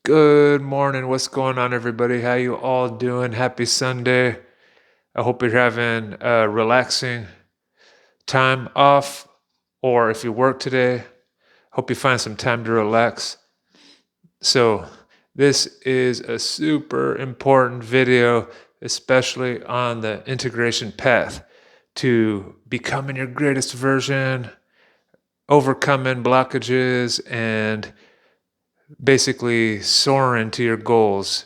Good morning. What's going on, everybody? How you all doing? Happy Sunday. I hope you're having a relaxing time off, or if you work today, hope you find some time to relax. So, this is a super important video, especially on the integration path to becoming your greatest version, overcoming blockages, and basically soaring to your goals,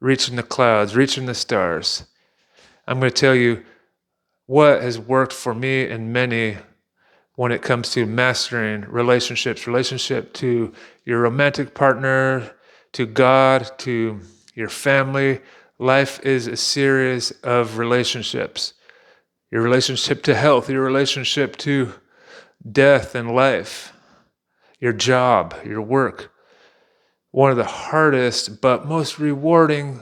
reaching the clouds, reaching the stars. I'm going to tell you what has worked for me and many when it comes to mastering relationships, relationship to your romantic partner, to God, to your family. Life is a series of relationships. Your relationship to health, your relationship to death and life, your job, your work. One of the hardest but most rewarding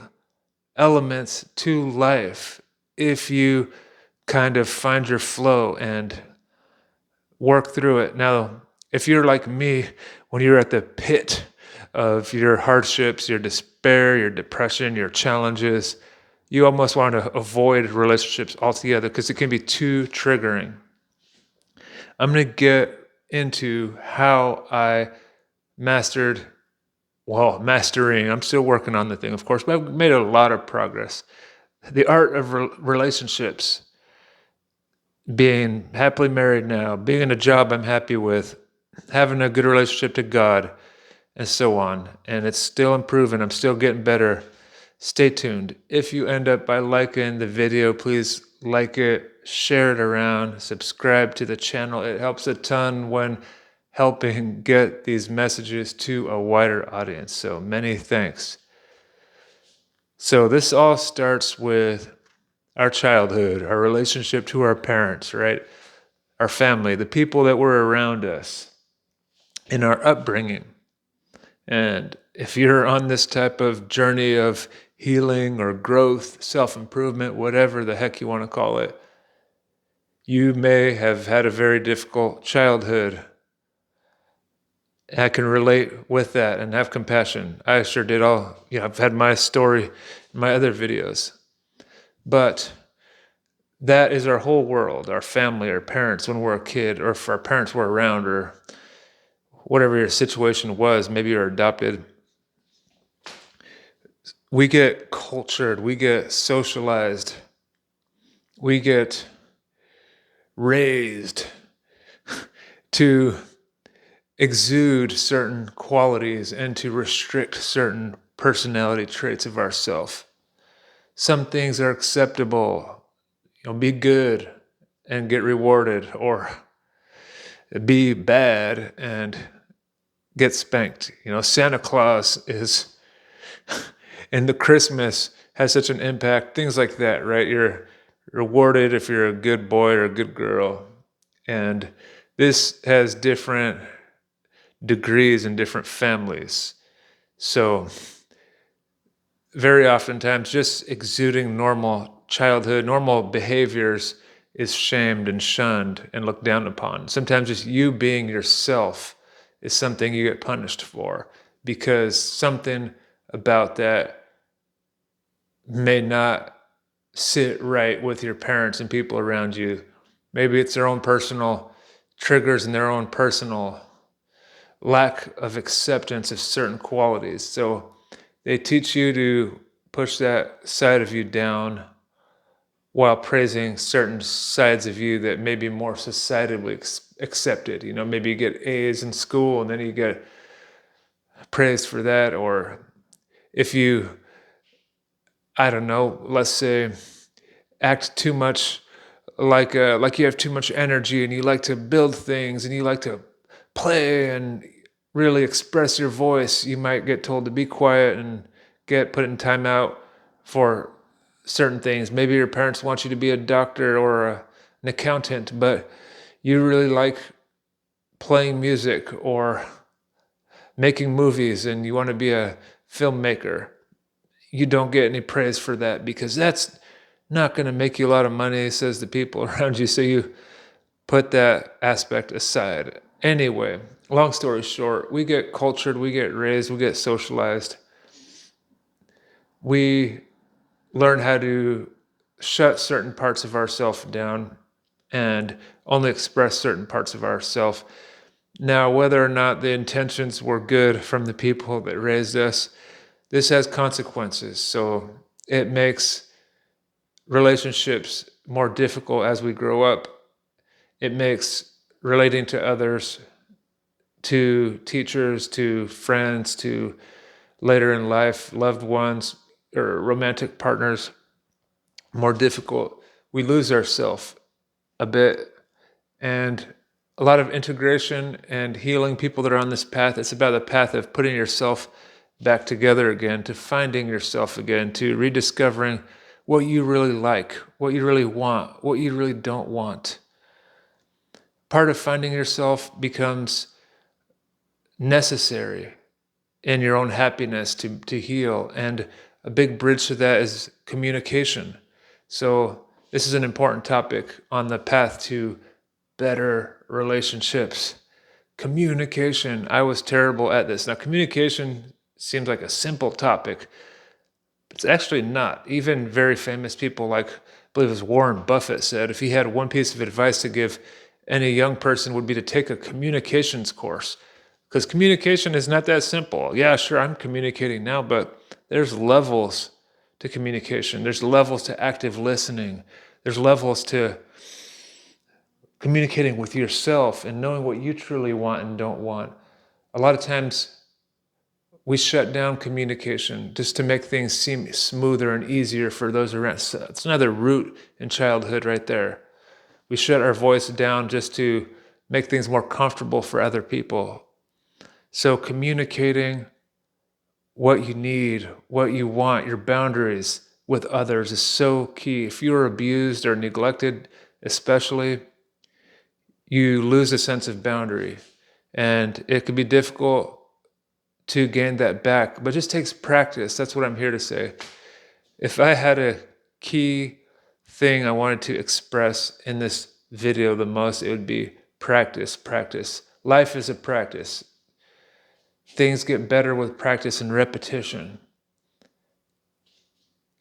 elements to life if you kind of find your flow and work through it. Now, if you're like me, when you're at the pit of your hardships, your despair, your depression, your challenges, you almost want to avoid relationships altogether because it can be too triggering. I'm going to get into how I mastered, mastering. I'm still working on the thing, of course, but I've made a lot of progress. The art of relationships, being happily married now, being in a job I'm happy with, having a good relationship to God, and so on. And it's still improving. I'm still getting better. Stay tuned. If you end up by liking the video, please like it, share it around, subscribe to the channel. It helps a ton when helping get these messages to a wider audience. So many thanks. So this all starts with our childhood, our relationship to our parents, right? Our family, the people that were around us in our upbringing. And if you're on this type of journey of healing or growth, self-improvement, whatever the heck you want to call it, you may have had a very difficult childhood. I can relate with that and have compassion. I sure did I've had my story in my other videos. But that is our whole world, our family, our parents when we're a kid, or if our parents were around, or whatever your situation was, maybe you're adopted. We get cultured, we get socialized, we get raised to exude certain qualities and to restrict certain personality traits of ourself. Some things are acceptable, be good and get rewarded, or be bad and get spanked. Santa Claus is, and the Christmas has such an impact, things like that, right? You're rewarded if you're a good boy or a good girl. And this has different degrees in different families. So very oftentimes just exuding normal childhood, normal behaviors is shamed and shunned and looked down upon. Sometimes just you being yourself is something you get punished for because something about that may not sit right with your parents and people around you. Maybe it's their own personal triggers and their own personal lack of acceptance of certain qualities. So they teach you to push that side of you down while praising certain sides of you that may be more societally accepted. Maybe you get A's in school and then you get praised for that. Or if you, I don't know, let's say, act too much like you have too much energy and you like to build things and you like to play and really express your voice, you might get told to be quiet and get put in timeout for certain things. Maybe your parents want you to be a doctor or an accountant, but you really like playing music or making movies and you want to be a filmmaker. You don't get any praise for that because that's not going to make you a lot of money, says the people around you. So you put that aspect aside. Anyway, long story short, we get cultured, we get raised, we get socialized. We learn how to shut certain parts of ourselves down and only express certain parts of ourselves. Now, whether or not the intentions were good from the people that raised us, this has consequences. So it makes relationships more difficult as we grow up. It makes relating to others, to teachers, to friends, to later in life, loved ones, or romantic partners more difficult. We lose ourselves a bit. And a lot of integration and healing people that are on this path, it's about the path of putting yourself back together again, to finding yourself again, to rediscovering what you really like, what you really want, what you really don't want. Part of finding yourself becomes necessary in your own happiness to heal. And a big bridge to that is communication. So this is an important topic on the path to better relationships. Communication. I was terrible at this. Now, communication seems like a simple topic. It's actually not. Even very famous people like, I believe it was Warren Buffett said, if he had one piece of advice to give any young person would be to take a communications course. Because communication is not that simple. Yeah, sure, I'm communicating now, but there's levels to communication. There's levels to active listening. There's levels to communicating with yourself and knowing what you truly want and don't want. A lot of times we shut down communication just to make things seem smoother and easier for those around. So it's another root in childhood right there. We shut our voice down just to make things more comfortable for other people. So communicating what you need, what you want, your boundaries with others is so key. If you're abused or neglected, especially, you lose a sense of boundary. And it can be difficult to gain that back, but it just takes practice. That's what I'm here to say. If I had a key thing I wanted to express in this video the most, it would be practice, practice. Life is a practice. Things get better with practice and repetition.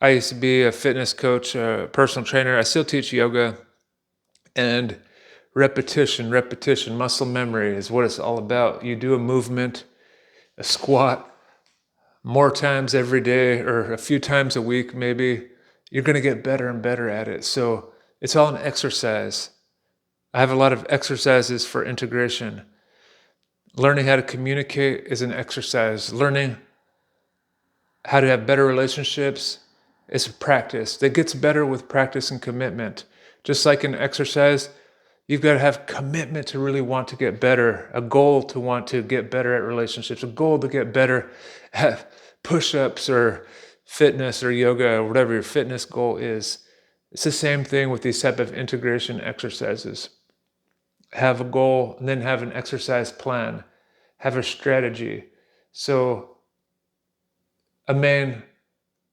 I used to be a fitness coach, a personal trainer. I still teach yoga. And repetition, repetition, muscle memory is what it's all about. You do a movement, a squat, more times every day or a few times a week maybe, you're going to get better and better at it. So it's all an exercise. I have a lot of exercises for integration. Learning how to communicate is an exercise. Learning how to have better relationships is a practice that gets better with practice and commitment. Just like in exercise, you've got to have commitment to really want to get better, a goal to want to get better at relationships, a goal to get better at push-ups or fitness or yoga or whatever your fitness goal is. It's the same thing with these type of integration exercises. Have a goal and then have an exercise plan, have a strategy. So a main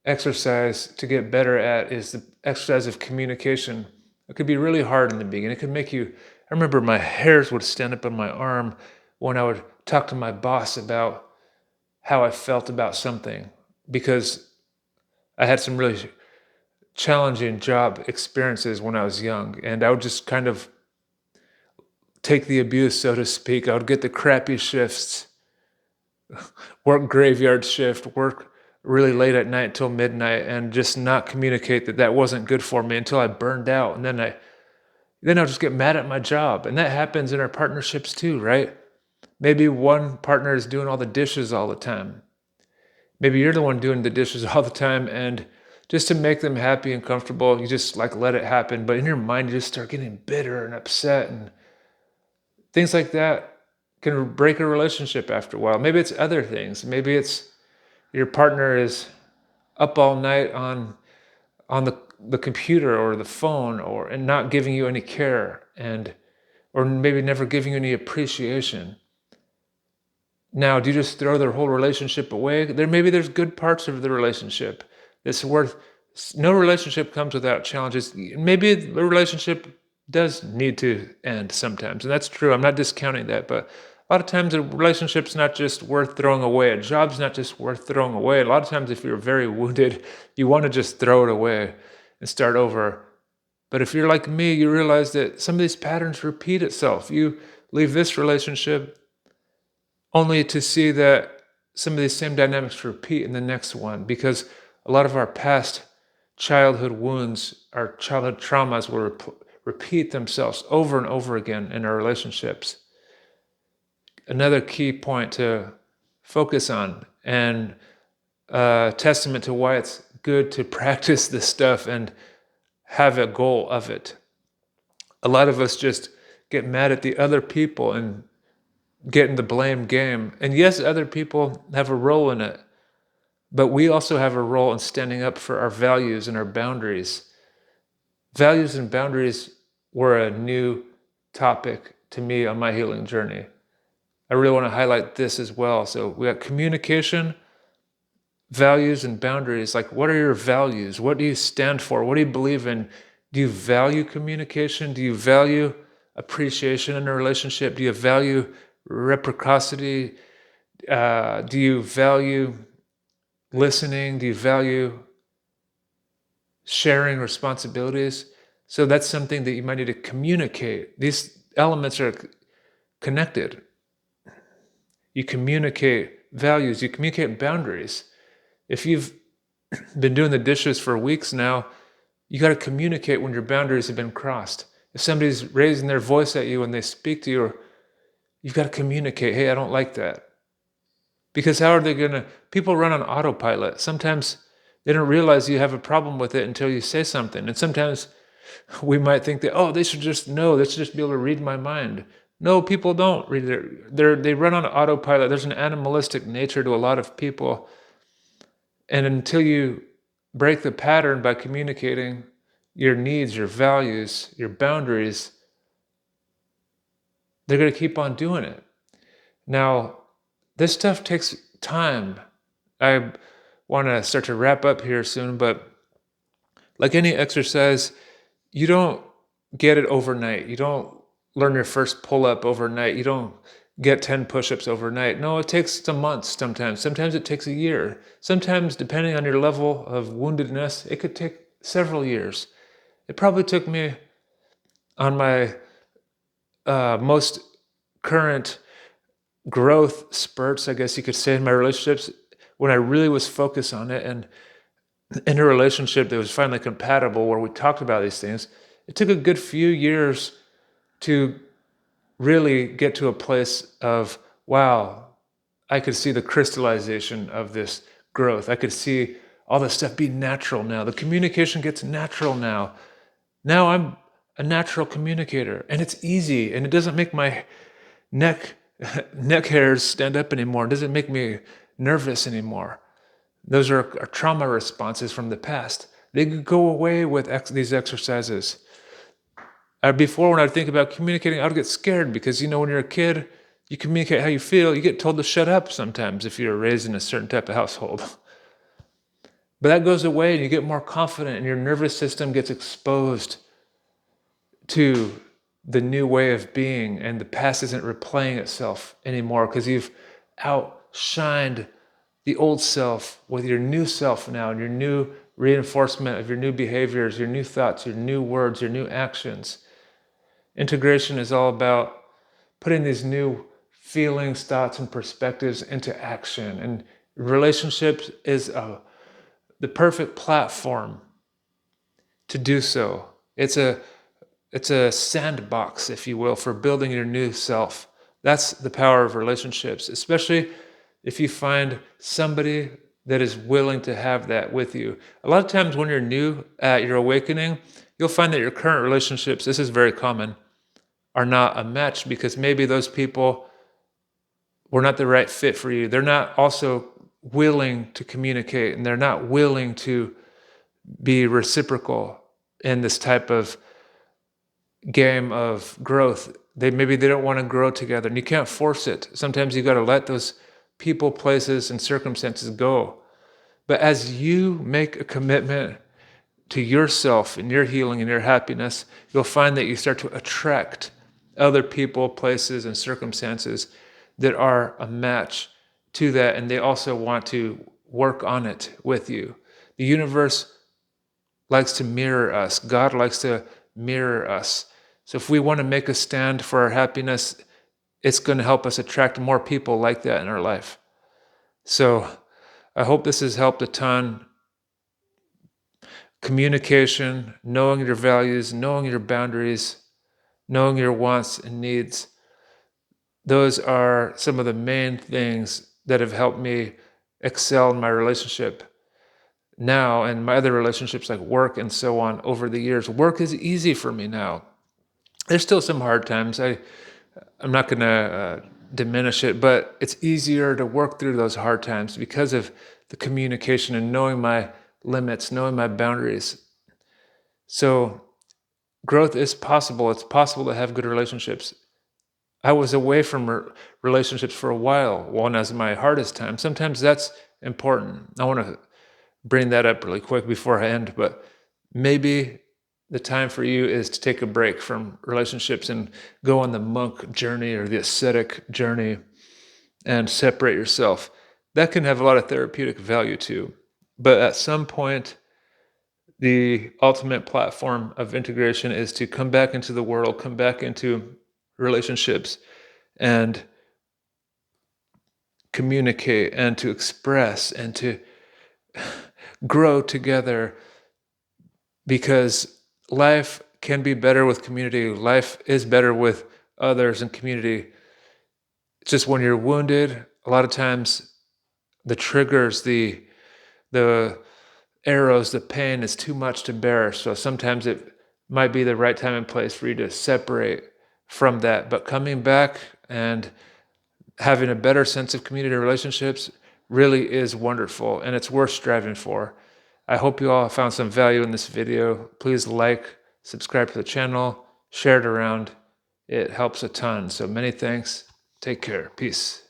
exercise to get better at is the exercise of communication. It could be really hard in the beginning. It could make you, I remember my hairs would stand up on my arm when I would talk to my boss about how I felt about something, because I had some really challenging job experiences when I was young, and I would just kind of take the abuse, so to speak. I would get the crappy shifts, work graveyard shift, work really late at night till midnight, and just not communicate that that wasn't good for me until I burned out. And then I'll just get mad at my job. And that happens in our partnerships too, right? Maybe one partner is doing all the dishes all the time. Maybe you're the one doing the dishes all the time, and just to make them happy and comfortable, you just like let it happen. But in your mind, you just start getting bitter and upset, and things like that can break a relationship after a while. Maybe it's other things. Maybe it's your partner is up all night on the computer or the phone, and not giving you any care, or maybe never giving you any appreciation. Now, do you just throw their whole relationship away? Maybe there's good parts of the relationship that's worth. No relationship comes without challenges. Maybe the relationship does need to end sometimes. And that's true. I'm not discounting that. But a lot of times a relationship's not just worth throwing away. A job's not just worth throwing away. A lot of times if you're very wounded, you want to just throw it away and start over. But if you're like me, you realize that some of these patterns repeat itself. You leave this relationship only to see that some of these same dynamics repeat in the next one, because a lot of our past childhood wounds, our childhood traumas will repeat themselves over and over again in our relationships. Another key point to focus on, and testament to why it's good to practice this stuff and have a goal of it. A lot of us just get mad at the other people and get in the blame game. And yes, other people have a role in it, but we also have a role in standing up for our values and our boundaries. Values and boundaries were a new topic to me on my healing journey. I really want to highlight this as well. So we got communication, values, and boundaries. Like, what are your values? What do you stand for? What do you believe in? Do you value communication? Do you value appreciation in a relationship? Do you value reciprocity? Do you value listening? Do you value sharing responsibilities? So that's something that you might need to communicate. These elements are connected. You communicate values, you communicate boundaries. If you've been doing the dishes for weeks now, you got to communicate when your boundaries have been crossed. If somebody's raising their voice at you when they speak to you, you've got to communicate, hey, I don't like that. Because how are they going to, people run on autopilot. Sometimes they don't realize you have a problem with it until you say something. And sometimes we might think that, oh, they should just know, they should just be able to read my mind. No, people don't read it. They run on autopilot. There's an animalistic nature to a lot of people. And until you break the pattern by communicating your needs, your values, your boundaries, they're going to keep on doing it. Now, this stuff takes time. I want to start to wrap up here soon, but like any exercise, you don't get it overnight. You don't learn your first pull-up overnight. You don't get 10 push-ups overnight. No, it takes some months sometimes. Sometimes it takes a year. Sometimes, depending on your level of woundedness, it could take several years. It probably took me on my most current growth spurts, I guess you could say, in my relationships, when I really was focused on it, and in a relationship that was finally compatible, where we talked about these things, it took a good few years to really get to a place of, wow, I could see the crystallization of this growth. I could see all this stuff be natural now. The communication gets natural now. Now I'm a natural communicator, and it's easy, and it doesn't make my neck hairs stand up anymore. It doesn't make me nervous anymore. Those are trauma responses from the past. They could go away with these exercises. Before, when I'd think about communicating, I'd get scared because, when you're a kid, you communicate how you feel. You get told to shut up sometimes if you're raised in a certain type of household. But that goes away, and you get more confident, and your nervous system gets exposed to the new way of being, and the past isn't replaying itself anymore because you've outshined the old self with your new self now, and your new reinforcement of your new behaviors, your new thoughts, your new words, your new actions. Integration is all about putting these new feelings, thoughts, and perspectives into action. And relationships is the perfect platform to do so. It's a sandbox, if you will, for building your new self. That's the power of relationships, especially if you find somebody that is willing to have that with you. A lot of times when you're new at your awakening, you'll find that your current relationships, this is very common, are not a match because maybe those people were not the right fit for you. They're not also willing to communicate, and they're not willing to be reciprocal in this type of game of growth. Maybe they don't want to grow together, and you can't force it. Sometimes you got to let those people, places, and circumstances go. But as you make a commitment to yourself and your healing and your happiness, you'll find that you start to attract other people, places, and circumstances that are a match to that, and they also want to work on it with you. The universe likes to mirror us. God likes to mirror us. So if we want to make a stand for our happiness, it's going to help us attract more people like that in our life. So I hope this has helped a ton. Communication, knowing your values, knowing your boundaries, knowing your wants and needs. Those are some of the main things that have helped me excel in my relationship now and my other relationships like work and so on over the years. Work is easy for me now. There's still some hard times. I'm not going to diminish it, but it's easier to work through those hard times because of the communication and knowing my limits, knowing my boundaries. So growth is possible. It's possible to have good relationships. I was away from relationships for a while, one as my hardest time. Sometimes that's important. I want to bring that up really quick before I end, but maybe the time for you is to take a break from relationships and go on the monk journey or the ascetic journey and separate yourself. That can have a lot of therapeutic value too. But at some point, the ultimate platform of integration is to come back into the world, come back into relationships, and communicate and to express and to grow together, because life can be better with community. Life is better with others and community. It's just when you're wounded, a lot of times the triggers, the arrows, the pain is too much to bear. So sometimes it might be the right time and place for you to separate from that. But coming back and having a better sense of community relationships really is wonderful, and it's worth striving for. I hope you all found some value in this video. Please like, subscribe to the channel, share it around. It helps a ton. So many thanks. Take care. Peace.